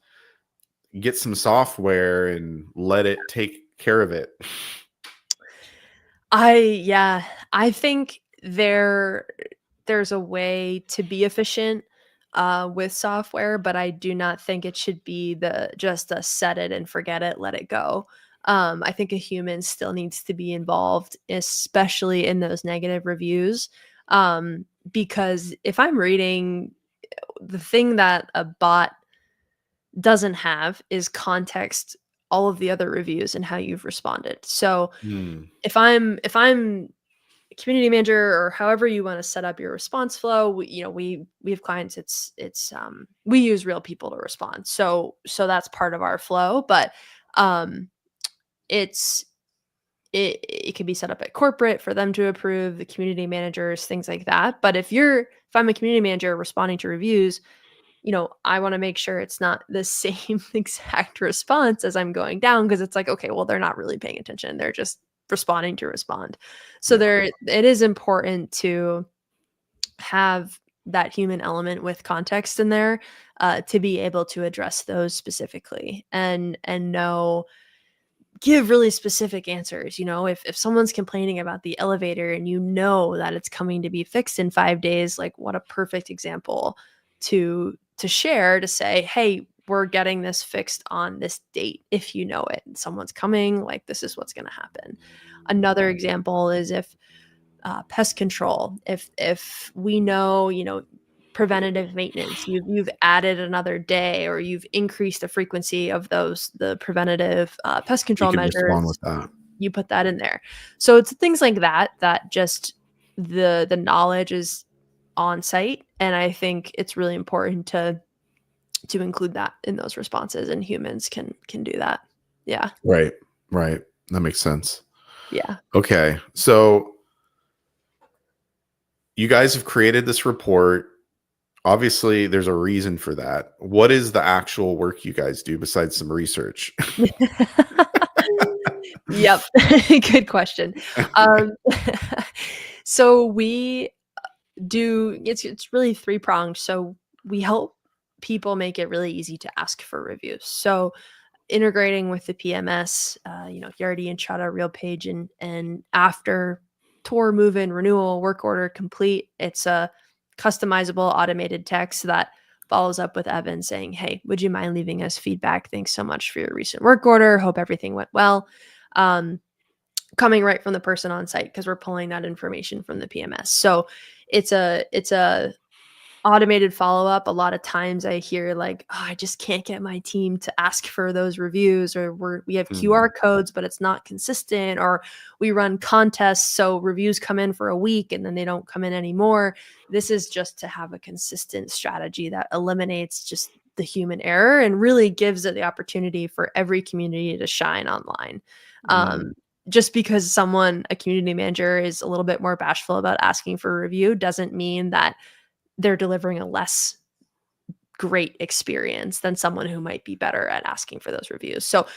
get some software and let it take care of it? Yeah, I think there's a way to be efficient with software, but I do not think it should be the just a set it and forget it, let it go. I think a human still needs to be involved, especially in those negative reviews. Because if I'm reading, the thing that a bot doesn't have is context, all of the other reviews and how you've responded. So Hmm. if I'm community manager, or however you want to set up your response flow, we have clients, we use real people to respond, so that's part of our flow. But um it's it can be set up at corporate for them to approve, the community managers, things like that. But if I'm a community manager responding to reviews, I want to make sure it's not the same exact response as I'm going down, because it's like, okay, well, they're not really paying attention. They're just responding to respond. So Yeah. it is important to have that human element with context in there, to be able to address those specifically, and know, give really specific answers. If someone's complaining about the elevator and that it's coming to be fixed in 5 days, like, what a perfect example to share, to say, hey, we're getting this fixed on this date. If you know it and someone's coming, like, this is what's going to happen. Another example is if pest control, if we know, preventative maintenance, you've added another day, or you've increased the frequency of the preventative pest You control can respond measures, with that. you put that in there. So it's things like that just, the knowledge is on site, and I think it's really important to include that in those responses, and humans can do that. Yeah. Right. Right. That makes sense. Yeah. Okay. So you guys have created this report. Obviously, there's a reason for that. What is the actual work you guys do besides some research? Yep. Good question. Um, so we do it's really three-pronged. So we help people make it really easy to ask for reviews. So integrating with the PMS, you already shot a real page, and after tour, move-in, renewal, work order complete, it's a customizable automated text that follows up with Evan saying, "Hey, would you mind leaving us feedback? Thanks so much for your recent work order. Hope everything went well." Um, Coming right from the person on site, because we're pulling that information from the PMS. So it's a automated follow-up. A lot of times I hear like, "Oh, I just can't get my team to ask for those reviews," or we have Mm, QR codes, but it's not consistent, or we run contests, so reviews come in for a week and then they don't come in anymore. This is just to have a consistent strategy that eliminates just the human error and really gives it the opportunity for every community to shine online. mm. just because a community manager is a little bit more bashful about asking for a review doesn't mean that they're delivering a less great experience than someone who might be better at asking for those reviews. So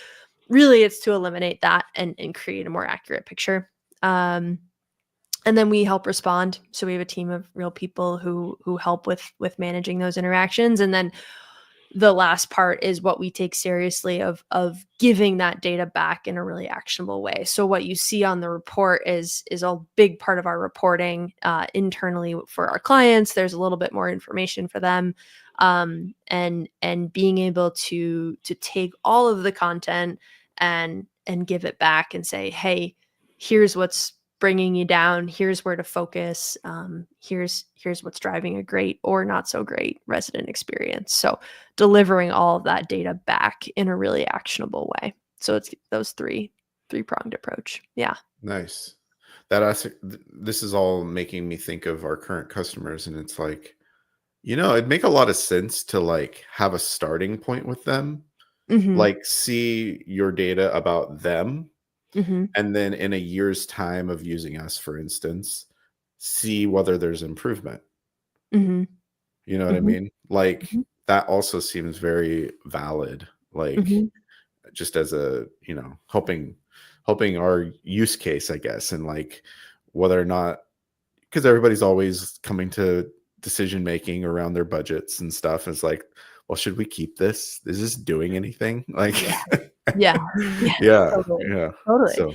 really it's to eliminate that and create a more accurate picture. And then we help respond. So we have a team of real people who help with managing those interactions. And then the last part is what we take seriously of giving that data back in a really actionable way. So what you see on the report is a big part of our reporting internally for our clients. There's a little bit more information for them, and being able to take all of the content and give it back and say, hey, here's what's bringing you down. Here's where to focus. Here's what's driving a great or not so great resident experience. So delivering all of that data back in a really actionable way. So it's those three-pronged approach. Yeah. Nice. This is all making me think of our current customers, and it's like, it'd make a lot of sense to like have a starting point with them, Mm-hmm. like see your data about them, Mm-hmm. and then in a year's time of using us, for instance, see whether there's improvement. Mm-hmm. You know what I Mm-hmm. mean? Like Mm-hmm. that also seems very valid. Like Mm-hmm. just as a, helping our use case, I guess, and like whether or not, because everybody's always coming to decision making around their budgets and stuff. It's like, well, should we keep this? Is this doing anything? Like, Yeah. Yeah. Yeah. yeah, Totally. yeah. Totally. So,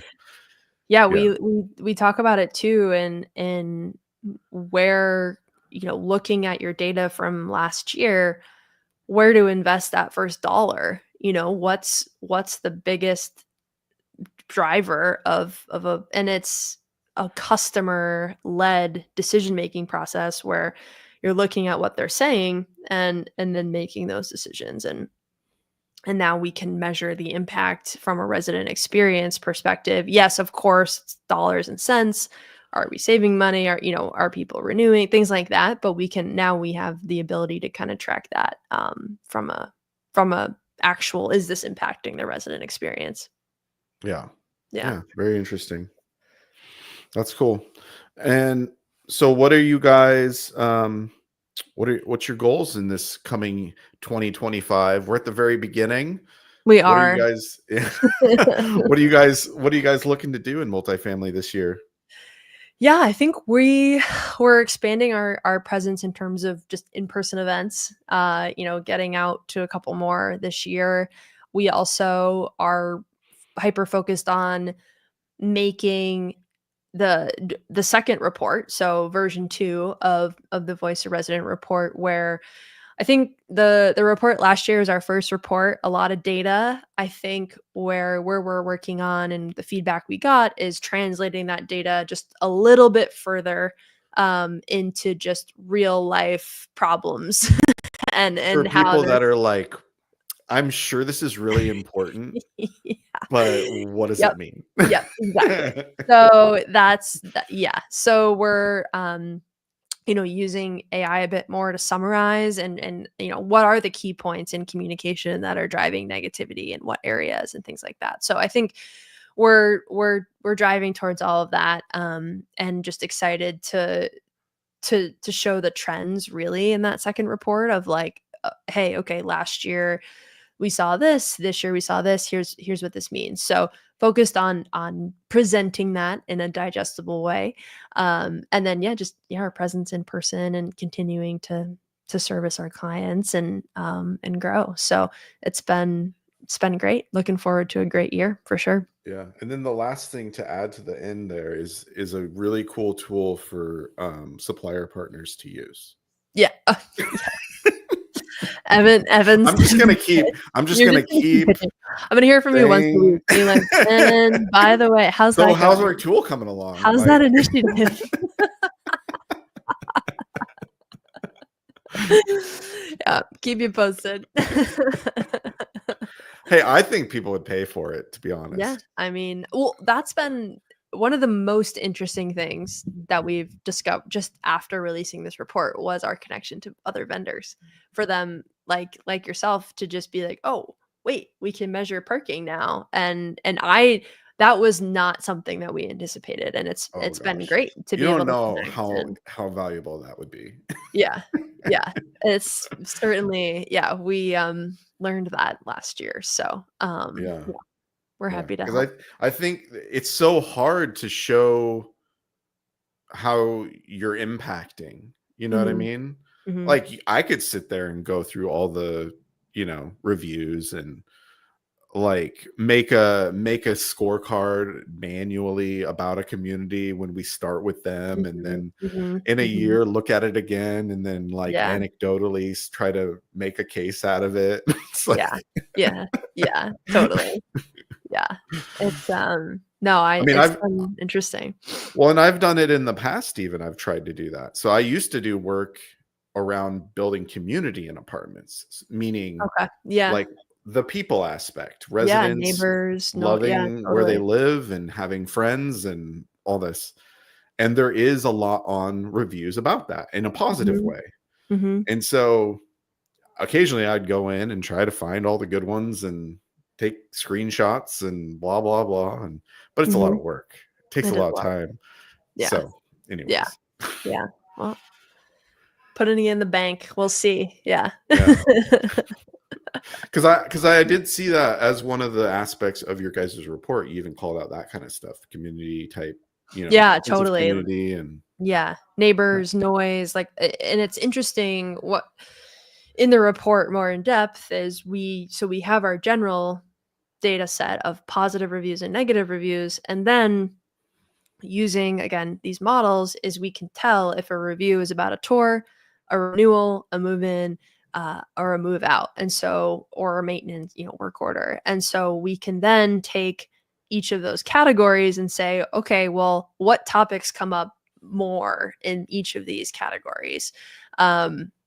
Yeah, yeah, we talk about it too, and where, looking at your data from last year, where to invest that first dollar. What's the biggest driver of a, and it's a customer led decision making process where you're looking at what they're saying and then making those decisions. And now we can measure the impact from a resident experience perspective. Yes, of course, it's dollars and cents. Are we saving money? Are people renewing? Things like that. But we have the ability to kind of track that from a actual, is this impacting the resident experience? yeah, Yeah. yeah. Very interesting. That's cool. And so, what are you guys? What's your goals in this coming 2025? We're at the very beginning. We What are you are. guys? What are you guys looking to do in multifamily this year? Yeah, I think we're expanding our presence in terms of just in-person events, getting out to a couple more this year. We also are hyper focused on making the second report, so version 2 of the Voice of Resident report, where I think the report last year is our first report, a lot of data. I think where we're working on and the feedback we got is translating that data just a little bit further into just real life problems For and how people they're that are like, I'm sure this is really important, yeah. but what does Yep. it mean? Yep, exactly. So that's that, yeah. So we're using AI a bit more to summarize and what are the key points in communication that are driving negativity in what areas and things like that. So I think we're driving towards all of that, and just excited to show the trends really in that second report of like, hey, okay, last year we saw this year we saw this, here's what this means. So focused on presenting that in a digestible way, and then our presence in person and continuing to service our clients and grow. So it's been great, looking forward to a great year for sure. Yeah, and then the last thing to add to the end there is a really cool tool for supplier partners to use. Yeah. Evan's I'm just gonna keep. I'm just You're gonna just gonna keep keep pitching. I'm gonna hear from you once a saying. week, being like, "And by the way, how's So that how's our going? tool coming along? How's Like, that initiative?" Yeah, keep you posted. hey, I think people would pay for it, to be Yeah, honest. I mean, well, that's been one of the most interesting things that we've discovered just after releasing this report was our connection to other vendors. For them, like yourself, to just be like, "Oh, wait, we can measure parking now." And that was not something that we anticipated, and it's Oh been gosh. great to You be able don't to know connect how and valuable that would be. yeah. Yeah. It's certainly yeah, we, learned that last year, so, Yeah. yeah, we're Yeah. happy to Because help. I think it's so hard to show how you're impacting. You know what I Mhm. mean? Mhm. Like I could sit there and go through all the, reviews and like make a scorecard manually about a community when we start with them, and Mhm. then Mhm. in a Mhm. year look at it again, and then like Yeah. anecdotally try to make a case out of it. It's Yeah. like Yeah. Yeah. Totally. Yeah. It's, no, I mean, it's been interesting. and I've done it in the past even. I've tried to do that. So I used to do work around building community in apartments, meaning Okay. Yeah. like the people aspect, Yeah, residents neighbors, no yeah, loving where they totally. live and having friends and all this. And there is a lot on reviews about that in a positive Mhm. way. Mhm. And so occasionally I'd go in and try to find all the good ones and take screenshots and blah blah blah, and but it's a lot Mhm. of work. It takes a It is lot a of lot. time. Yeah. So, Yeah. anyways, Yeah. Well, putting it in the bank. We'll see. Yeah. yeah. Because I did see that as one of the aspects of your guys' report. You even called out that kind of stuff, community type, Yeah, sense of totally. community and Yeah. yeah. Neighbors, noise, like, and it's interesting what in the report more in depth is we have our general data set of positive reviews and negative reviews, and then using again these models is we can tell if a review is about a tour, a renewal, a move in, or a move out, and so or a maintenance, work order, and so we can then take each of those categories and say, okay, well, what topics come up more in each of these categories?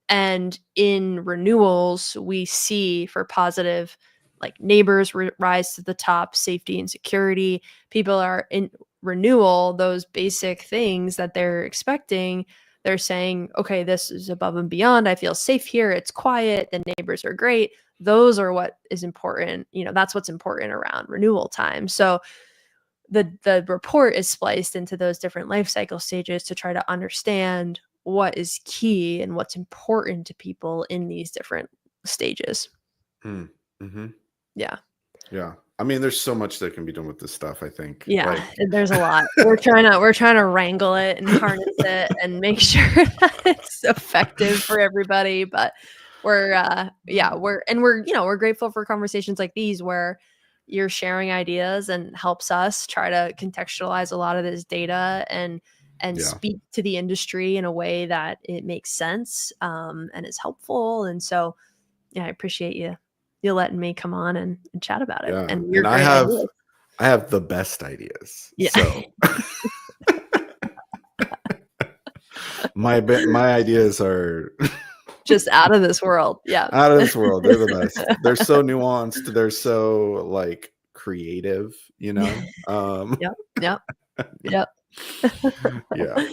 And in renewals, we see for positive, like neighbors rise to the top, safety and security. People are in renewal, those basic things that they're expecting, they're saying, okay, this is above and beyond. I feel safe here. It's quiet. The neighbors are great. Those are what is important. That's what's important around renewal time. So the report is spliced into those different life cycle stages to try to understand what is key and what's important to people in these different stages. Mm, mhm. Yeah. Yeah. I mean, there's so much that can be done with this stuff, I think. Yeah, Like, there's a lot. We're trying to wrangle it and harness it and make sure that it's effective for everybody, but yeah, we're grateful for conversations like these where you're sharing ideas and helps us try to contextualize a lot of this data and yeah. speak to the industry in a way that it makes sense, and is helpful, and so, yeah, I appreciate you letting me come on and chat about it Yeah. and your And great ideas. I have the best ideas. Yeah. So my ideas are Just out of this world. Yeah. out of this world. They're the best. They're so nuanced. They're so like creative, you know? Yep, yep, yep. Yeah.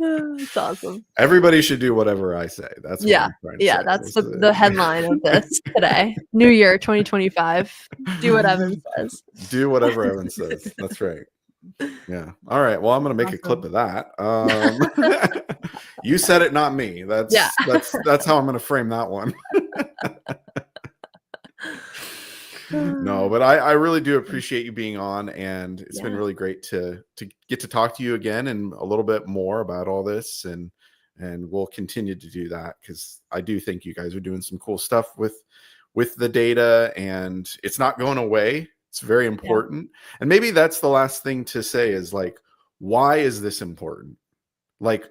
It's awesome. Everybody should do whatever I say. That's what Yeah, I'm trying to yeah, say. that's Is the that headline of this today. New year 2025. Do what Evan says. do whatever Evan says. That's right. Yeah. All right. Well, I'm gonna make a clip Awesome. of that. You said it, not me. Yeah. That's how I'm gonna frame that one. No, but I really do appreciate you being on, and it's been Yeah, really great to get to talk to you again and a little bit more about all this, and we'll continue to do that because I do think you guys are doing some cool stuff with the data, and it's not going away. It's very yeah, important. And maybe that's the last thing to say is like, why is this important? Like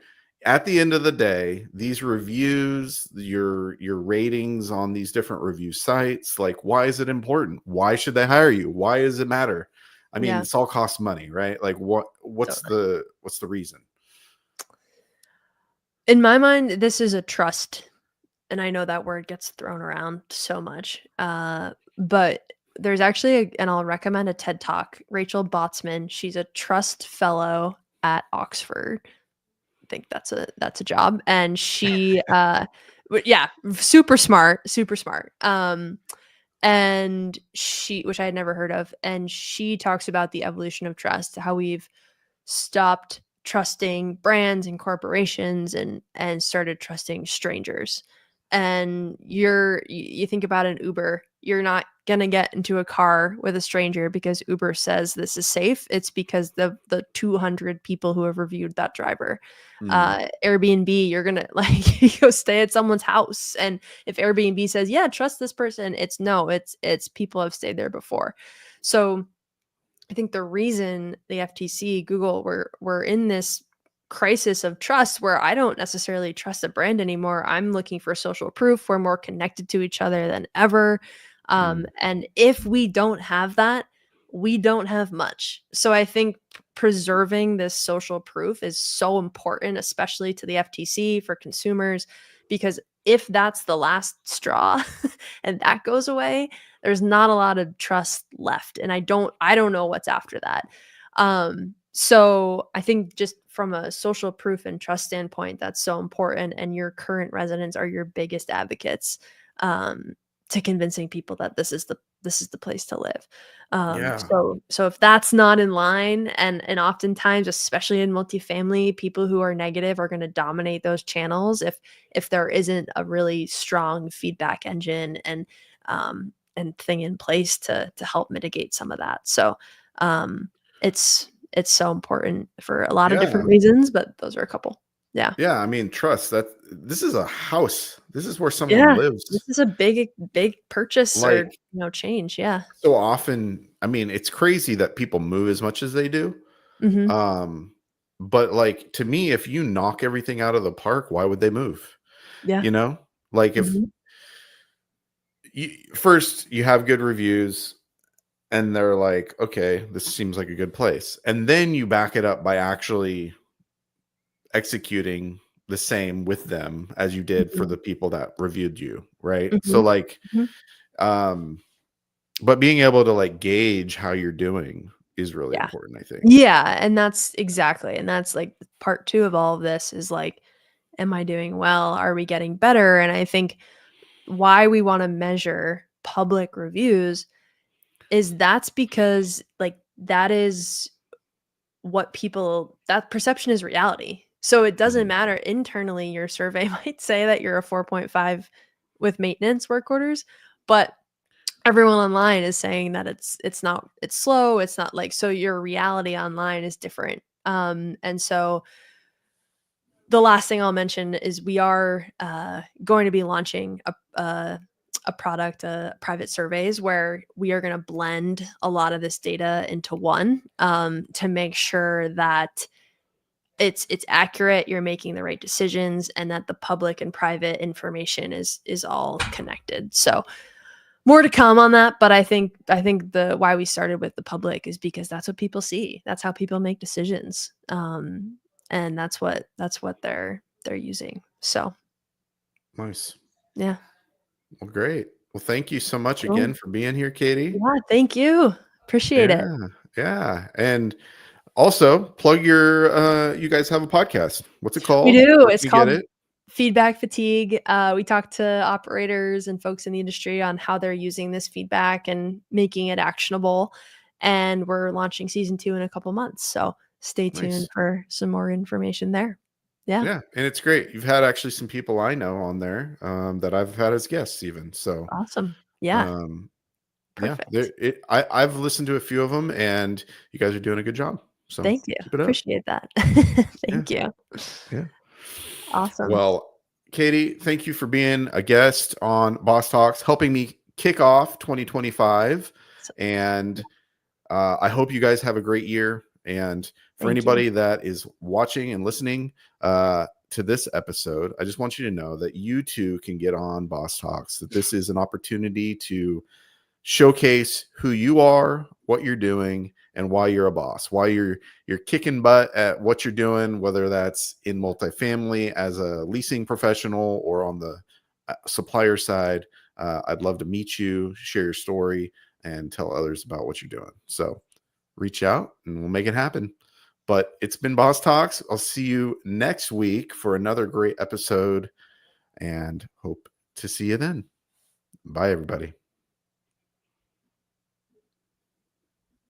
at the end of the day, these reviews, your ratings on these different review sites, like why is it important? Why should they hire you? Why does it matter? I mean, yeah, this all costs money, right? Like what's totally. the reason? In my mind, this is a trust, and I know that word gets thrown around so much, but there's actually and I'll recommend a TED Talk. Rachel Botsman, she's a trust fellow at Oxford. Think that's a job, and she, yeah, super smart, and which I had never heard of, and she talks about the evolution of trust, how we've stopped trusting brands and corporations and started trusting strangers. And you think about an Uber, you're not going to get into a car with a stranger because Uber says this is safe. It's because the 200 people who have reviewed that driver. Mm. Airbnb, you're going to like you go stay at someone's house, and if Airbnb says, "Yeah, trust this person," it's people have stayed there before. So I think the reason the FTC, Google, we're in this crisis of trust where I don't necessarily trust a brand anymore. I'm looking for social proof. We're more connected to each other than ever. Mm. And if we don't have that, we don't have much. So I think preserving this social proof is so important, especially to the FTC, for consumers, because if that's the last straw and that goes away, there's not a lot of trust left, and I don't know what's after that. So I think just from a social proof and trust standpoint, that's so important, and your current residents are your biggest advocates, um, to convincing people that this is the place to live. Yeah. So if that's not in line, and oftentimes, especially in multifamily, people who are negative are going to dominate those channels if there isn't a really strong feedback engine and thing in place to help mitigate some of that. So it's so important for a lot of different Yeah. reasons, but those are a couple. Yeah. Yeah. I mean, trust that this is a house. This is where someone Yeah. This lives. is a big purchase or, Like, change. Yeah. so often, I mean, it's crazy that people move as much as they do. Mhm. Um, but like, to me, if you knock everything out of the park, why would they move? Yeah. You know, like, if Mhm. first you have good reviews and they're like, okay, this seems like a good place, and then you back it up by actually executing the same with them as you did for Mhm. the people that reviewed you, right? So Mhm. like, Mhm. um but being able to like gauge how you're doing is really Yeah. important, I think. Yeah, and that's, like, part 2 of all of this is, like, am I doing well? Are we getting better? And I think why we wanna measure public reviews is that's because, like, that is what people that perception is reality. So it doesn't Mhm. matter internally, your survey might say that you're a 4.5 with maintenance work orders, but everyone online is saying that it's slow, it's not like so your reality online is different. And so the last thing I'll mention is we are going to be launching a product, private surveys, where we are going to blend a lot of this data into one, to make sure that it's accurate, you're making the right decisions, and that the public and private information is all connected. So more to come on that, but I think the why we started with the public is because that's what people see. That's how people make decisions. And that's what they're using. So, Nice. yeah. Well, great. Well, thank you so much Cool. again for being here, Katie. Yeah, thank you. Appreciate it. Yeah. Yeah. And also plug your you guys have a podcast. What's it We called? do. Where can It's we get called it? feedback fatigue. We talk to operators and folks in the industry on how they're using this feedback and making it actionable. And we're launching season 2 in a couple months. So stay tuned Nice. for some more information there. Yeah. Yeah, and it's great. You've had actually some people I know on there, that I've had as guests even. So, Awesome. Yeah. um, yeah, Perfect. I've listened to a few of them, and you guys are doing a good job. So Thank you. keep it up. Appreciate that. Yeah, Thank you. yeah. Awesome. Well, Katie, thank you for being a guest on Boss Talks, helping me kick off 2025. So, And I hope you guys have a great year. And for thank you. anybody that is watching and listening to this episode, I just want you to know that you too can get on Boss Talks, that this is an opportunity to showcase who you are, what you're doing, and why you're a boss, why you're kicking butt at what you're doing, whether that's in multifamily as a leasing professional or on the supplier side. I'd love to meet you, share your story, and tell others about what you're doing. So reach out and we'll make it happen. But it's been Boss Talks. I'll see you next week for another great episode and hope to see you then. Bye, everybody.